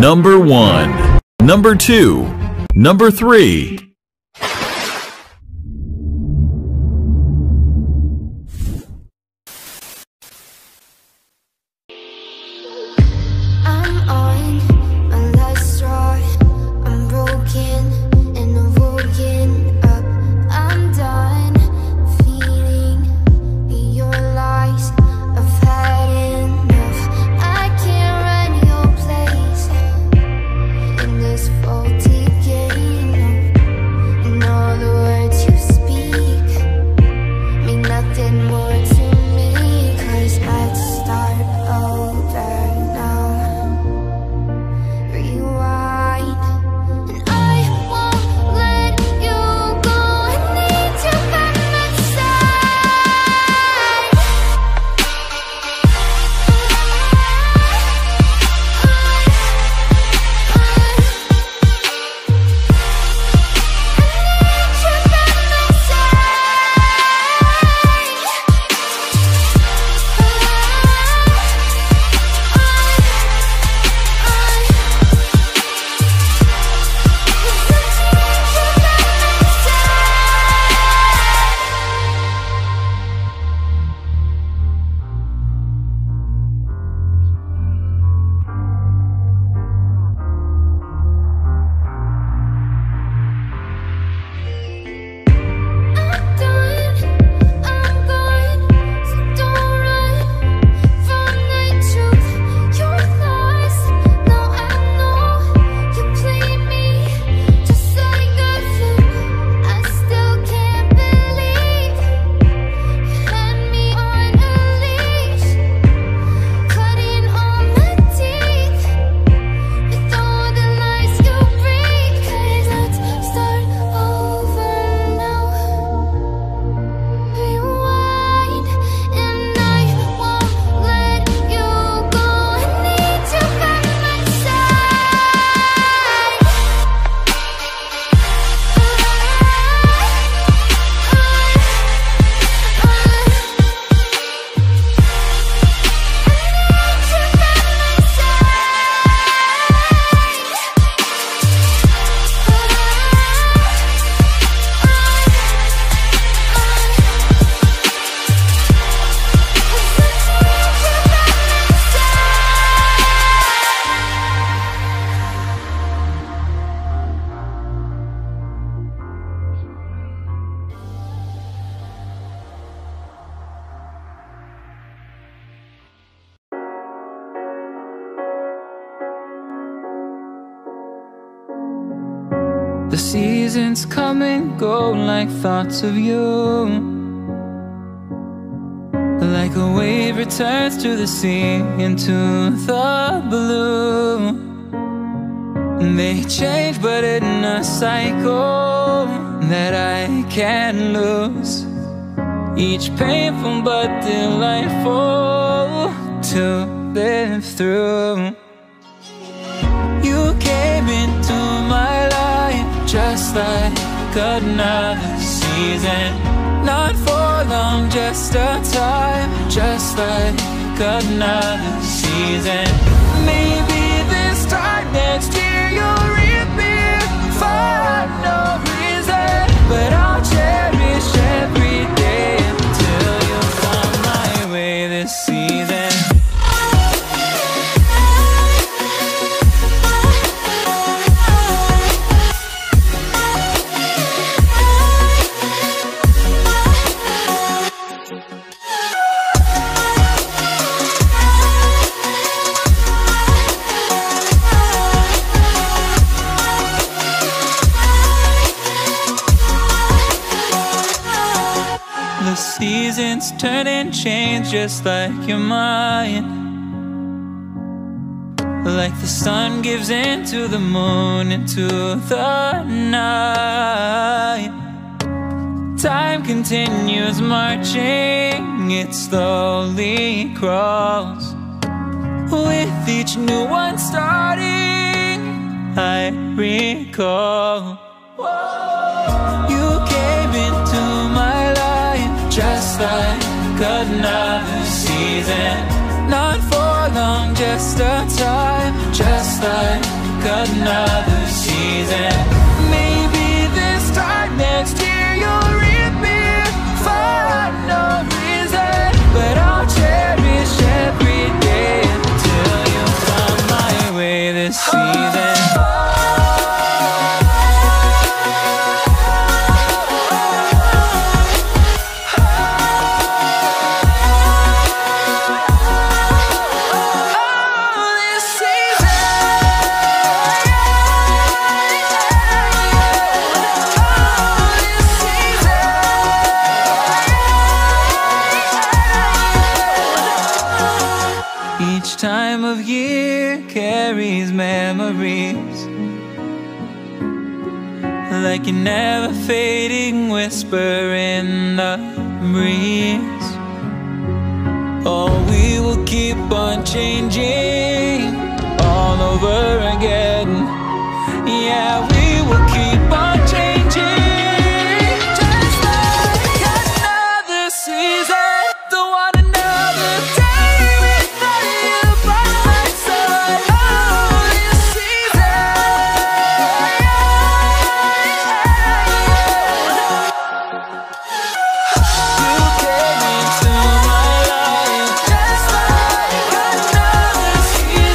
Number 1, Number 2, Number 3. I'm on my last straw. I'm broken and I'm woken up. I'm done feeling your lies. I've had enough. I can't run your place in this faulty game. And all the words you speak mean nothing more to me. 'Cause let's start over now. Rewind. And I won't let you go. I need you by my side. The seasons come and go like thoughts of you. Like a wave returns to the sea, into the blue. They change but in a cycle that I can't lose. Each painful but delightful to live through. You came into my life just like another season. Not for long, just a time, just like another season. Maybe this time next year you'll reappear for no reason. But I'll cherish every day until you find my way this season. The seasons turn and change just like your mind. Like the sun gives into the moon, into the night. Time continues marching, it slowly crawls. With each new one starting, I recall. You came into my life just like another season. Not for long, just just a time, just like another season. Maybe this time next year you'll reappear for no reason, but I'll cherish every day until you find my way this season. Each time of year carries memories, like a never fading whisper in the breeze. Oh, we will keep on changing all over again. Yeah, we will keep on changing, just like another season. Don't want another day without you by my side. Oh, this season. You came into my life just like another season.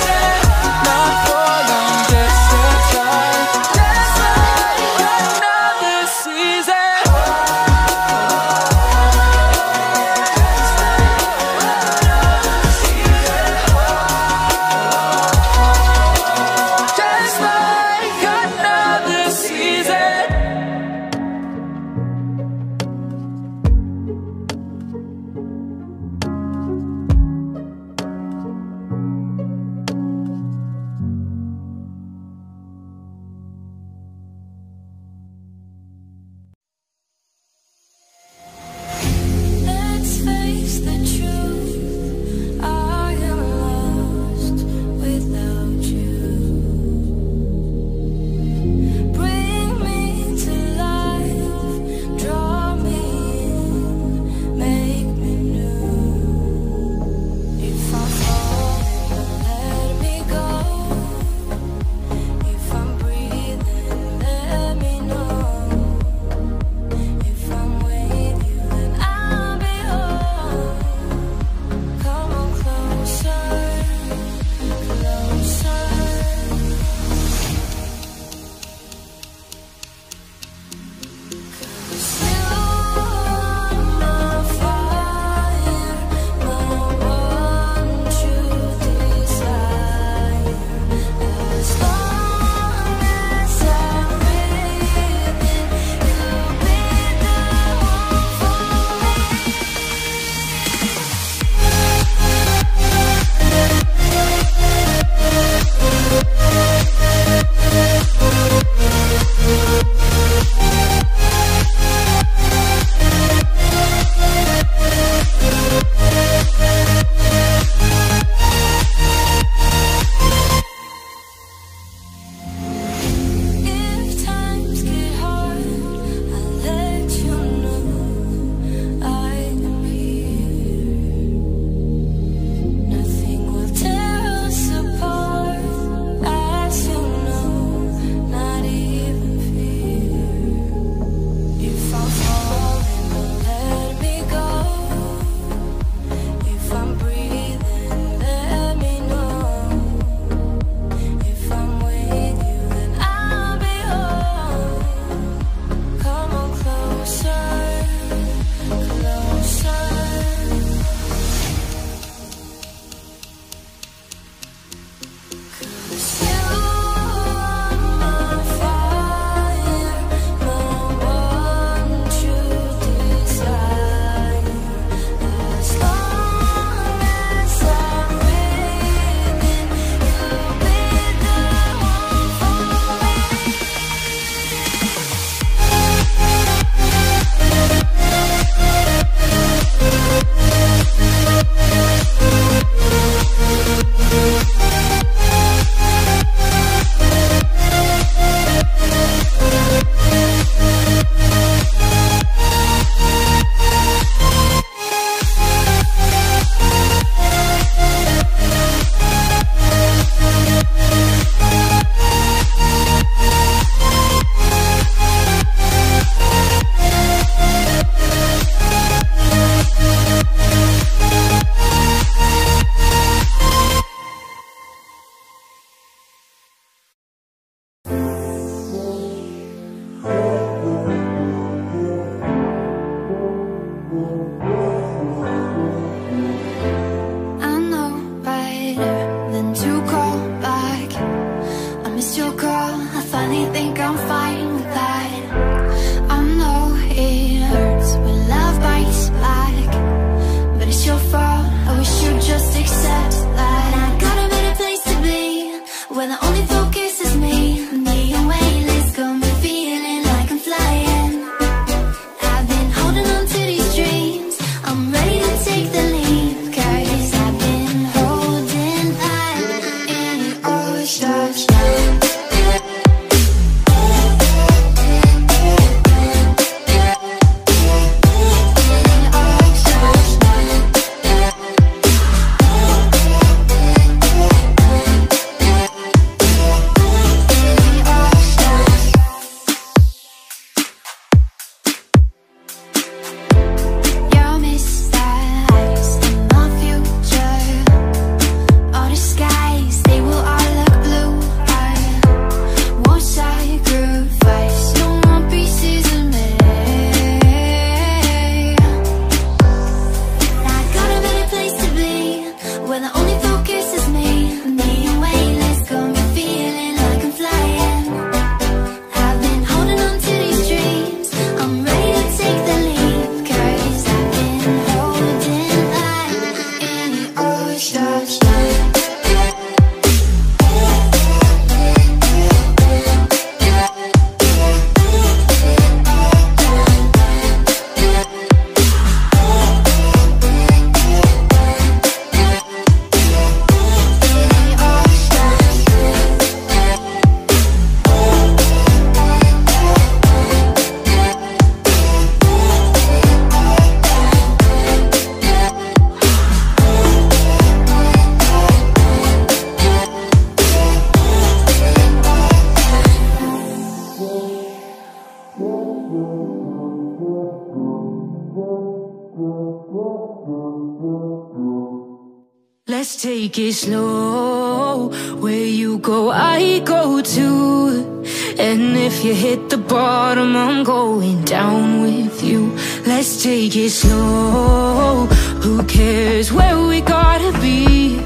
Let's take it slow. Where you go, I go too. And if you hit the bottom, I'm going down with you. Let's take it slow. Who cares where we gotta be?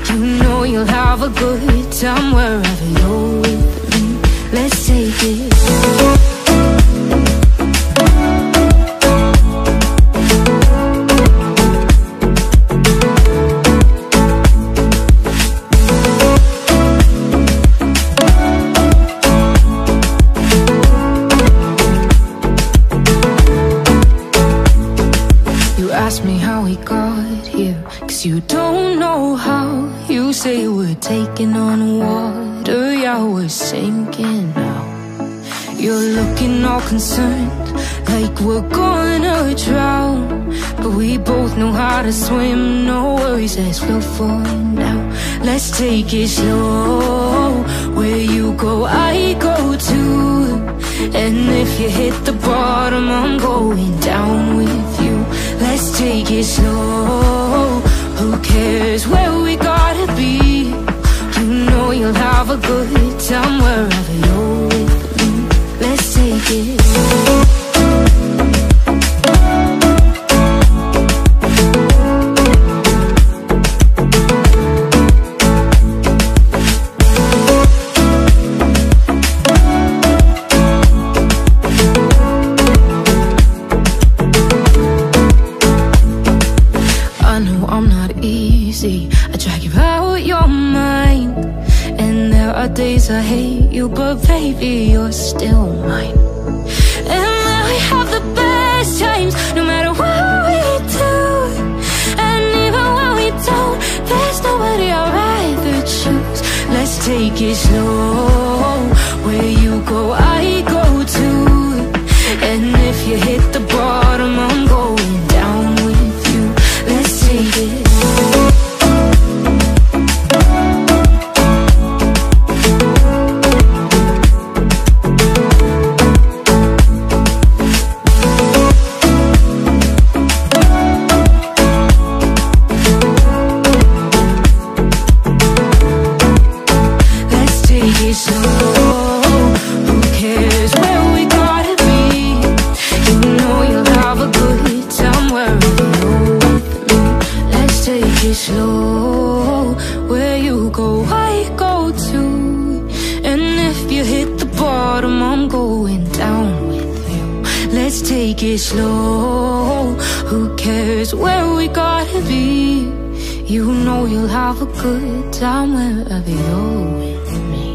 You know you'll have a good time wherever you're with me. Let's take it slow. Ask me how we got here, 'cause you don't know how. You say we're taking on water, yeah, we're sinking now. You're looking all concerned, like we're gonna drown. But we both know how to swim, no worries as we'll fall now. Let's take it slow. Where you go, I go too. And if you hit the bottom, I'm going down with you. Let's take it slow. Who cares where we gotta be? You know you'll have a good time wherever you're with me. Let's take it slow. I drag you out your mind, and there are days I hate you, but baby, you're still mine. And now we have the best times, no matter what we do. And even when we don't, there's nobody I'd rather choose. Let's take it slow. Where you go, I go too. And if you hit the bottom, I'm going down with you. Let's take it slow. Slow, where you go, I go too. And if you hit the bottom, I'm going down with you. Let's take it slow. Who cares where we gotta be? You know you'll have a good time wherever you're with me.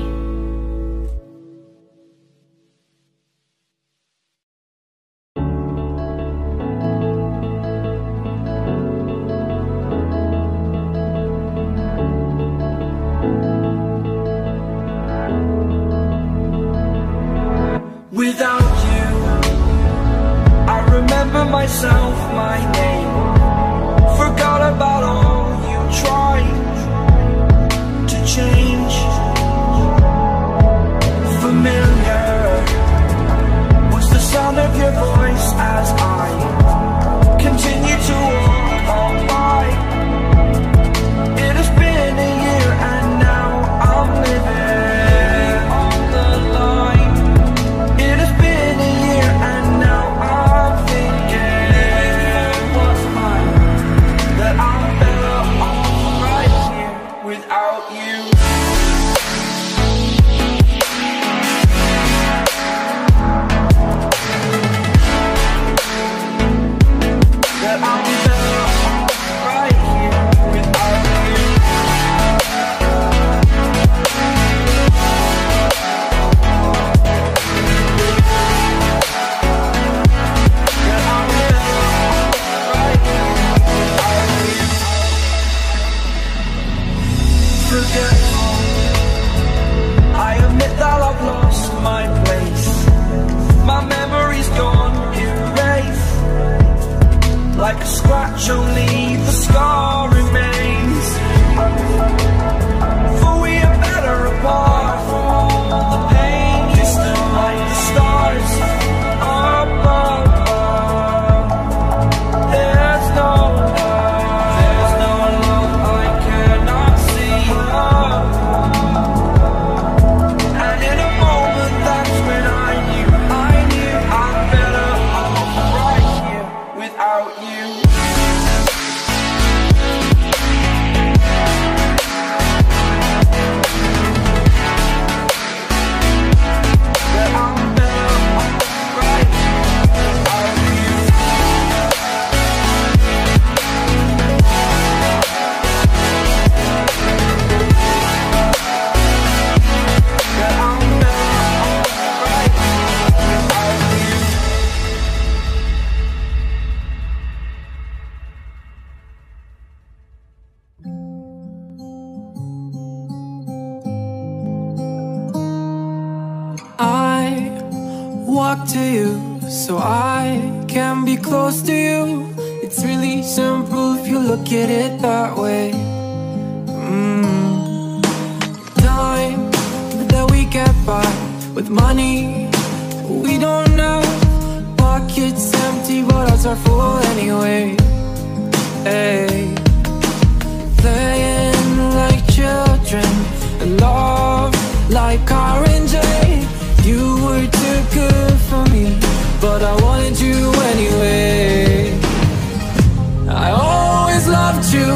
Without you, I remember myself, my name. Forgot about all you tried to change. Familiar was the sound of your voice as I continue to walk on by. It has been a year and now I'm living on the line. It has been a year and now I'm thinking what to you so I can be close to you. It's really simple if you look at it that way. Time that we get by with money we don't know. Pockets empty but hearts are full anyway. Hey. Playing like children and love like orange. You were too good for me, but I wanted you anyway. I always loved you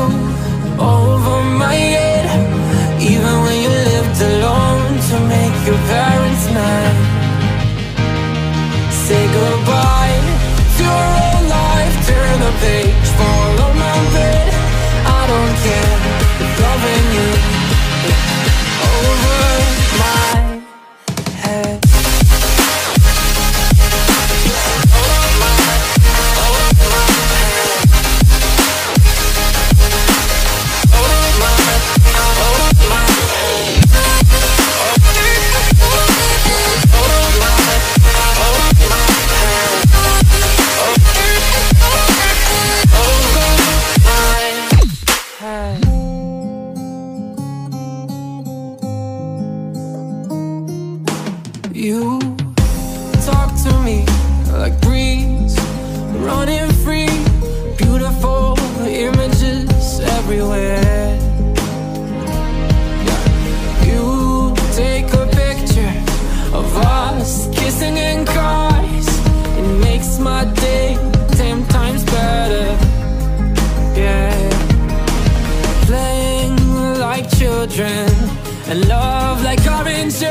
over my head, even when you lived alone to make your parents mad. Say goodbye to your old life, turn the page, fall on my bed. I don't care if loving you over my head. You talk to me like breeze, running free, beautiful images everywhere. You take a picture of us kissing in cars, it makes my day 10 times better. Yeah, playing like children and love like orange.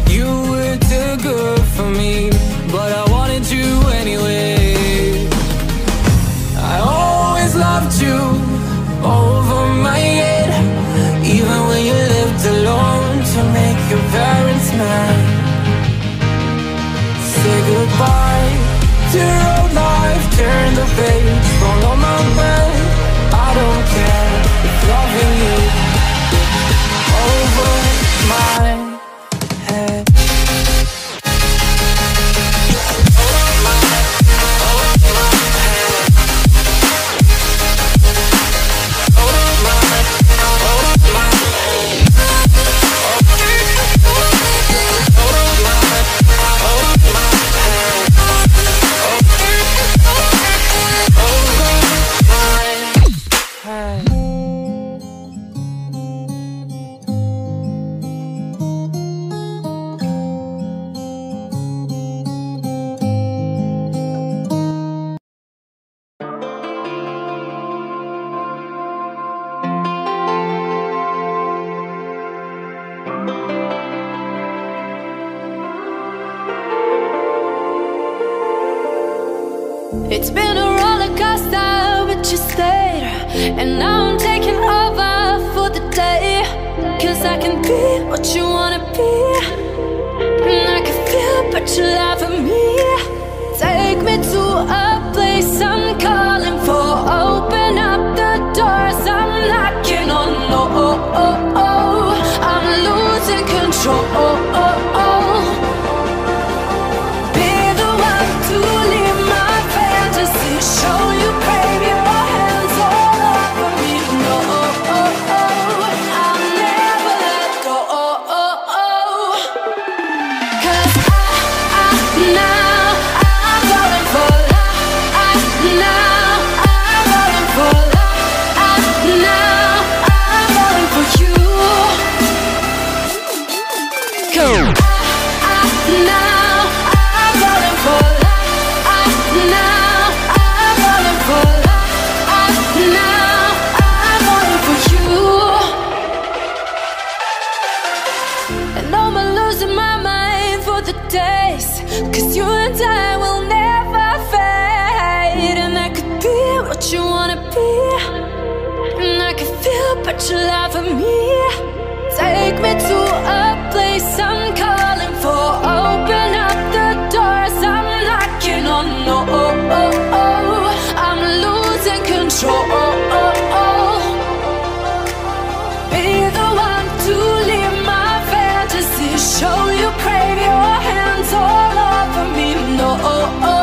You were too good for me, but I wanted you anyway. I always loved you over my head, even when you lived alone to make your parents mad. Say goodbye to your old life, turn the page, follow my bed. I don't care if loving you over my head. It's been a roller coaster, but you stayed. And now I'm taking over for the day. Cause I can be what you wanna be, and I can feel but you love me. Take me to a place I'm calling for. Open up the doors I'm knocking on. I'm losing control. Show you, baby, your hands all over me. No, I'll never let go. Cause now I'm falling for love. Now I'm falling for love. Now I'm falling for you. Go. Now I'm falling for love. Now cause you and I will never fade. And I could be what you wanna be, and I can feel but you love me. Take me to a place I'm calling for. Open up the doors I'm knocking on. I'm losing control. Be the one to live my fantasy. Show you, crave your hands all over. oh, oh.